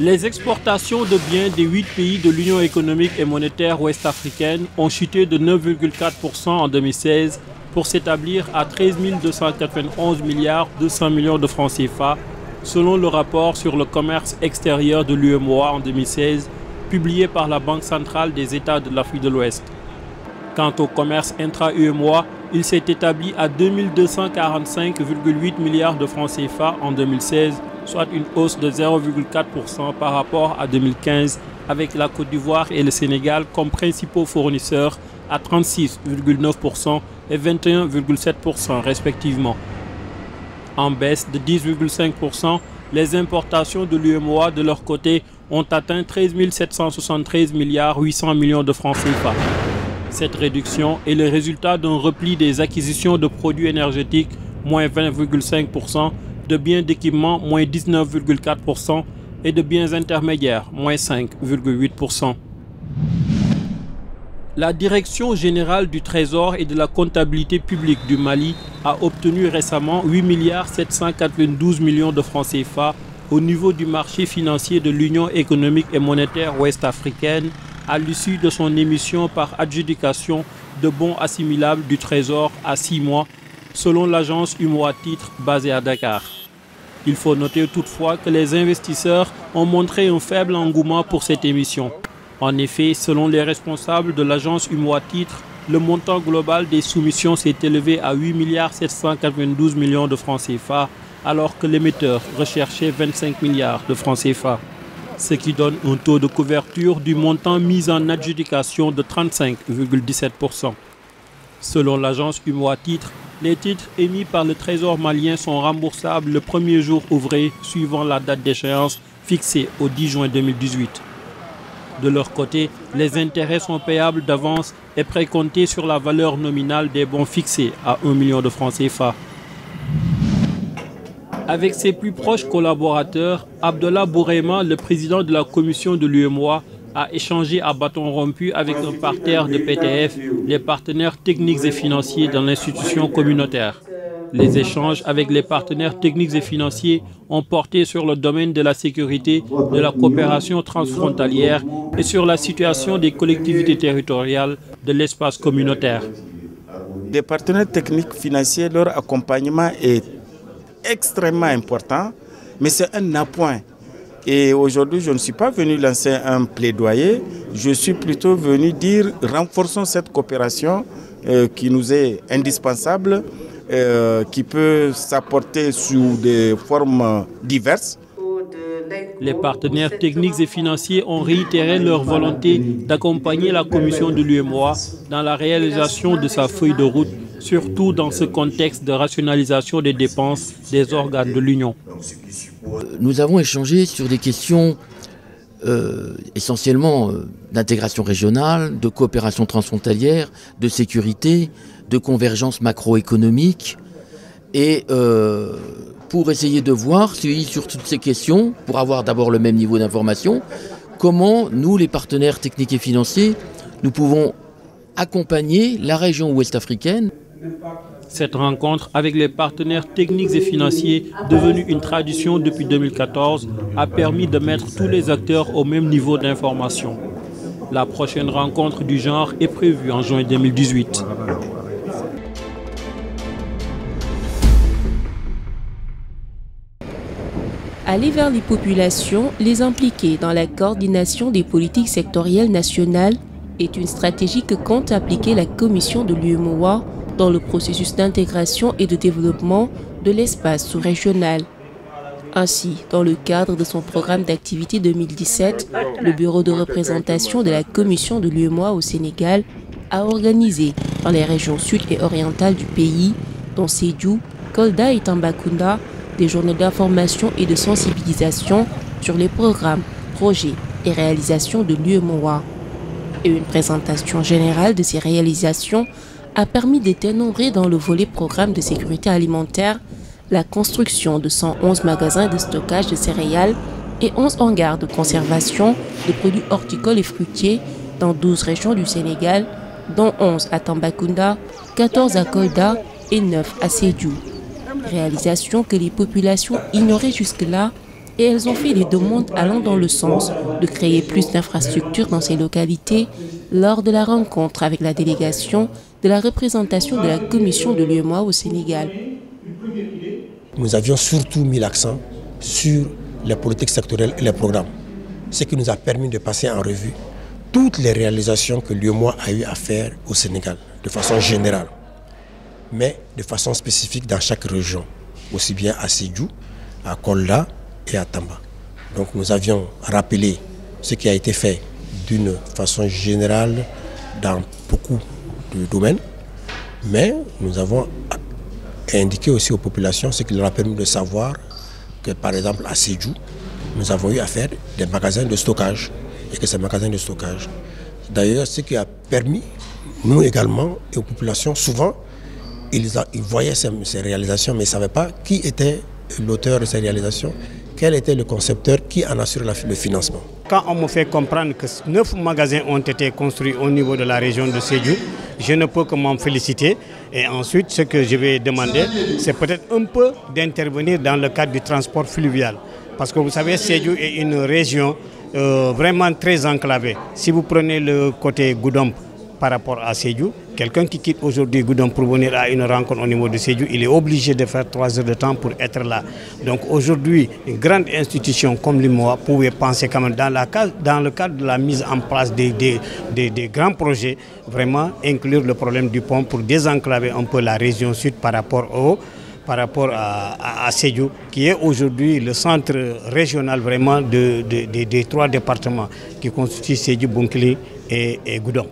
Les exportations de biens des 8 pays de l'Union économique et monétaire ouest-africaine ont chuté de 9,4% en 2016 pour s'établir à 13 291 milliards 200 millions de francs CFA, selon le rapport sur le commerce extérieur de l'UEMOA en 2016, publié par la Banque centrale des États de l'Afrique de l'Ouest. Quant au commerce intra-UEMOA, il s'est établi à 2245,8 milliards de francs CFA en 2016, soit une hausse de 0,4% par rapport à 2015, avec la Côte d'Ivoire et le Sénégal comme principaux fournisseurs à 36,9% et 21,7% respectivement. En baisse de 10,5%, les importations de l'UEMOA de leur côté ont atteint 13 773 milliards 800 millions de francs CFA. Cette réduction est le résultat d'un repli des acquisitions de produits énergétiques, moins 20,5%, de biens d'équipement, moins 19,4% et de biens intermédiaires, moins 5,8%. La Direction générale du Trésor et de la comptabilité publique du Mali a obtenu récemment 8 792 millions de francs CFA au niveau du marché financier de l'Union économique et monétaire ouest-africaine à l'issue de son émission par adjudication de bons assimilables du Trésor à 6 mois, selon l'agence UEMOA Titres basée à Dakar. Il faut noter toutefois que les investisseurs ont montré un faible engouement pour cette émission. En effet, selon les responsables de l'agence UEMOA Titres, le montant global des soumissions s'est élevé à 8 792 millions de francs CFA, alors que l'émetteur recherchait 25 milliards de francs CFA, ce qui donne un taux de couverture du montant mis en adjudication de 35,17%. Selon l'agence UEMOA Titres, les titres émis par le Trésor malien sont remboursables le premier jour ouvré suivant la date d'échéance fixée au 10 juin 2018. De leur côté, les intérêts sont payables d'avance et précomptés sur la valeur nominale des bons fixés à 1 million de francs CFA. Avec ses plus proches collaborateurs, Abdallah Bourema, le président de la commission de l'UEMOA, a échangé à bâton rompu avec un parterre de PTF, les partenaires techniques et financiers dans l'institution communautaire. Les échanges avec les partenaires techniques et financiers ont porté sur le domaine de la sécurité, de la coopération transfrontalière et sur la situation des collectivités territoriales de l'espace communautaire. Les partenaires techniques financiers, leur accompagnement est extrêmement important, mais c'est un appoint. Et aujourd'hui, je ne suis pas venu lancer un plaidoyer, je suis plutôt venu dire renforçons cette coopération qui nous est indispensable, qui peut s'apporter sous des formes diverses. Les partenaires techniques et financiers ont réitéré leur volonté d'accompagner la commission de l'UEMOA dans la réalisation de sa feuille de route, surtout dans ce contexte de rationalisation des dépenses des organes de l'Union. Nous avons échangé sur des questions essentiellement d'intégration régionale, de coopération transfrontalière, de sécurité, de convergence macroéconomique et pour essayer de voir sur toutes ces questions, pour avoir d'abord le même niveau d'information, comment nous, les partenaires techniques et financiers, nous pouvons accompagner la région ouest-africaine. Cette rencontre avec les partenaires techniques et financiers, devenue une tradition depuis 2014, a permis de mettre tous les acteurs au même niveau d'information. La prochaine rencontre du genre est prévue en juin 2018. Aller vers les populations, les impliquer dans la coordination des politiques sectorielles nationales est une stratégie que compte appliquer la commission de l'UEMOA dans le processus d'intégration et de développement de l'espace sous-régional. Ainsi, dans le cadre de son programme d'activité 2017, le bureau de représentation de la commission de l'UEMOA au Sénégal a organisé dans les régions sud et orientales du pays, dont Sédhiou, Kolda et Tambacounda, des journées d'information et de sensibilisation sur les programmes, projets et réalisations de l'UEMOA. Et une présentation générale de ces réalisations a permis de dénombrer dans le volet programme de sécurité alimentaire la construction de 111 magasins de stockage de céréales et 11 hangars de conservation de produits horticoles et fruitiers dans 12 régions du Sénégal, dont 11 à Tambacounda, 14 à Kolda et 9 à Sédhiou. Réalisation que les populations ignoraient jusque-là et elles ont fait des demandes allant dans le sens de créer plus d'infrastructures dans ces localités lors de la rencontre avec la délégation de la représentation de la commission de l'UEMOA au Sénégal. Nous avions surtout mis l'accent sur les politiques sectorielles et les programmes, ce qui nous a permis de passer en revue toutes les réalisations que l'UEMOA a eu à faire au Sénégal, de façon générale, mais de façon spécifique dans chaque région, aussi bien à Sédhiou, à Kolda et à Tamba. Donc nous avions rappelé ce qui a été fait d'une façon générale dans beaucoup de domaines, mais nous avons indiqué aussi aux populations ce qui leur a permis de savoir que par exemple à Sédhiou, nous avons eu à faire des magasins de stockage et que ces magasins de stockage, d'ailleurs ce qui a permis, nous également et aux populations, souvent ils voyaient ces réalisations mais ils ne savaient pas qui était l'auteur de ces réalisations, quel était le concepteur, qui en assure le financement. Quand on me fait comprendre que 9 magasins ont été construits au niveau de la région de Sédhiou, je ne peux que m'en féliciter. Et ensuite, ce que je vais demander, c'est peut-être un peu d'intervenir dans le cadre du transport fluvial. Parce que vous savez, Sédhiou est une région vraiment très enclavée. Si vous prenez le côté Goudomp par rapport à Sédhiou, quelqu'un qui quitte aujourd'hui Goudomp pour venir à une rencontre au niveau de Sédhiou, il est obligé de faire 3 heures de temps pour être là. Donc aujourd'hui, une grande institution comme l'UEMOA pouvait penser quand même dans le cadre de la mise en place des grands projets, vraiment inclure le problème du pont pour désenclaver un peu la région sud par rapport à Sédhiou, qui est aujourd'hui le centre régional vraiment des 3 départements qui constituent Sédhiou, Bounkiling et Goudomp.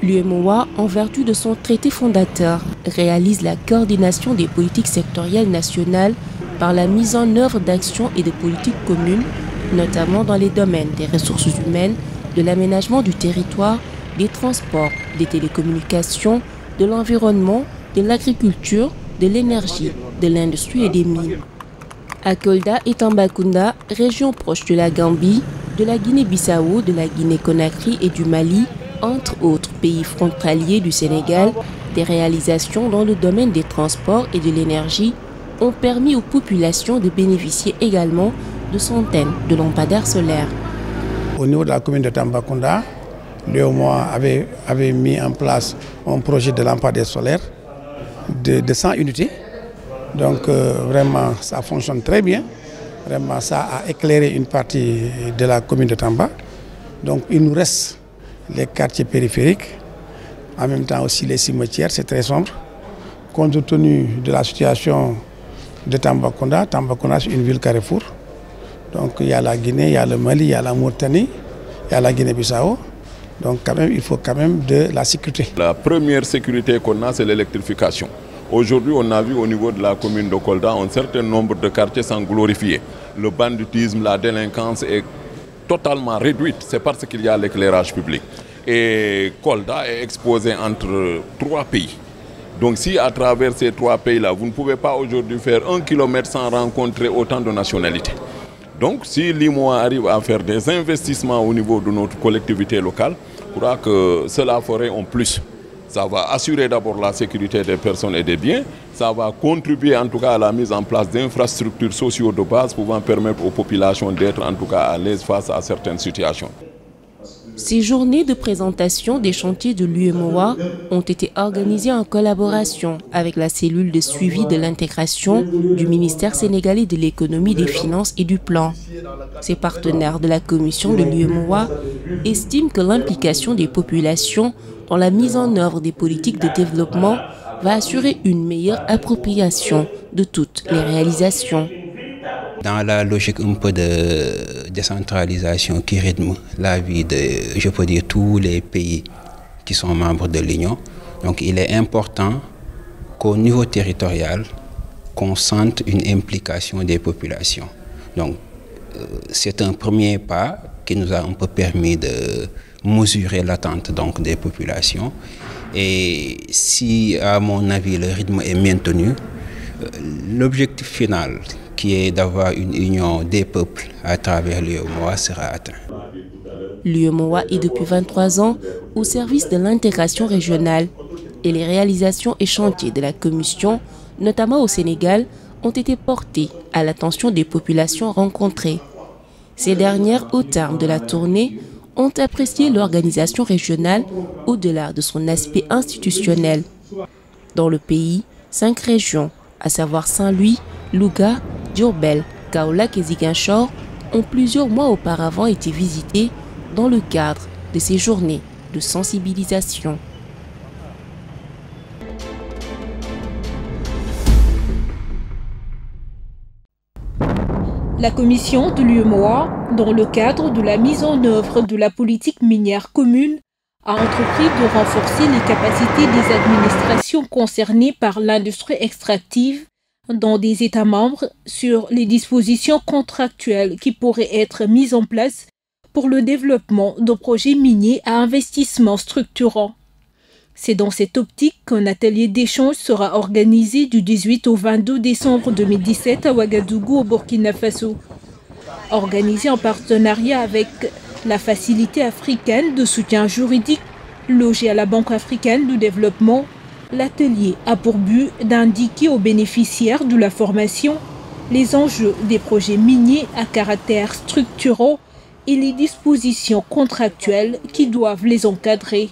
L'UEMOA, en vertu de son traité fondateur, réalise la coordination des politiques sectorielles nationales par la mise en œuvre d'actions et de politiques communes, notamment dans les domaines des ressources humaines, de l'aménagement du territoire, des transports, des télécommunications, de l'environnement, de l'agriculture, de l'énergie, de l'industrie et des mines. À Kolda et Tambacounda, régions proches de la Gambie, de la Guinée-Bissau, de la Guinée-Conakry et du Mali, entre autres pays frontaliers du Sénégal, des réalisations dans le domaine des transports et de l'énergie ont permis aux populations de bénéficier également de centaines de lampadaires solaires. Au niveau de la commune de Tambacounda, l'UEMOA avait mis en place un projet de lampadaires solaires de 100 unités. Donc vraiment, ça fonctionne très bien. Vraiment, ça a éclairé une partie de la commune de Tamba. Donc il nous reste les quartiers périphériques, en même temps aussi les cimetières, c'est très sombre. Compte tenu de la situation de Tambacounda, Tambacounda c'est une ville carrefour. Donc il y a la Guinée, il y a le Mali, il y a la Mauritanie, il y a la Guinée-Bissau. Donc quand même, il faut quand même de la sécurité. La première sécurité qu'on a, c'est l'électrification. Aujourd'hui, on a vu au niveau de la commune de Kolda un certain nombre de quartiers sont glorifiés. Le banditisme, la délinquance est totalement réduite, c'est parce qu'il y a l'éclairage public. Et Kolda est exposé entre 3 pays. Donc si à travers ces 3 pays-là, vous ne pouvez pas aujourd'hui faire 1 kilomètre sans rencontrer autant de nationalités. Donc si l'UEMOA arrive à faire des investissements au niveau de notre collectivité locale, je crois que cela ferait en plus. Ça va assurer d'abord la sécurité des personnes et des biens. Ça va contribuer en tout cas à la mise en place d'infrastructures sociales de base pouvant permettre aux populations d'être en tout cas à l'aise face à certaines situations. Ces journées de présentation des chantiers de l'UEMOA ont été organisées en collaboration avec la cellule de suivi de l'intégration du ministère sénégalais de l'économie, des finances et du plan. Ces partenaires de la commission de l'UEMOA estiment que l'implication des populations dans la mise en œuvre des politiques de développement va assurer une meilleure appropriation de toutes les réalisations. Dans la logique un peu de décentralisation qui rythme la vie de, je peux dire, tous les pays qui sont membres de l'Union, donc il est important qu'au niveau territorial, qu'on sente une implication des populations. Donc c'est un premier pas qui nous a un peu permis de mesurer l'attente donc des populations. Et si, à mon avis, le rythme est maintenu, l'objectif final, qui est d'avoir une union des peuples à travers l'UEMOA, sera atteint. L'UEMOA est depuis 23 ans au service de l'intégration régionale et les réalisations et chantiers de la Commission, notamment au Sénégal, ont été portés à l'attention des populations rencontrées. Ces dernières, au terme de la tournée, ont apprécié l'organisation régionale au-delà de son aspect institutionnel. Dans le pays, 5 régions, à savoir Saint-Louis, Louga, Diourbel, Kaolack et Ziguinchor, ont plusieurs mois auparavant été visitées dans le cadre de ces journées de sensibilisation. La commission de l'UEMOA, dans le cadre de la mise en œuvre de la politique minière commune, a entrepris de renforcer les capacités des administrations concernées par l'industrie extractive dans des États membres sur les dispositions contractuelles qui pourraient être mises en place pour le développement de projets miniers à investissement structurant. C'est dans cette optique qu'un atelier d'échange sera organisé du 18 au 22 décembre 2017 à Ouagadougou, au Burkina Faso. Organisé en partenariat avec la Facilité africaine de soutien juridique, logée à la Banque africaine de développement, l'atelier a pour but d'indiquer aux bénéficiaires de la formation les enjeux des projets miniers à caractère structurant et les dispositions contractuelles qui doivent les encadrer.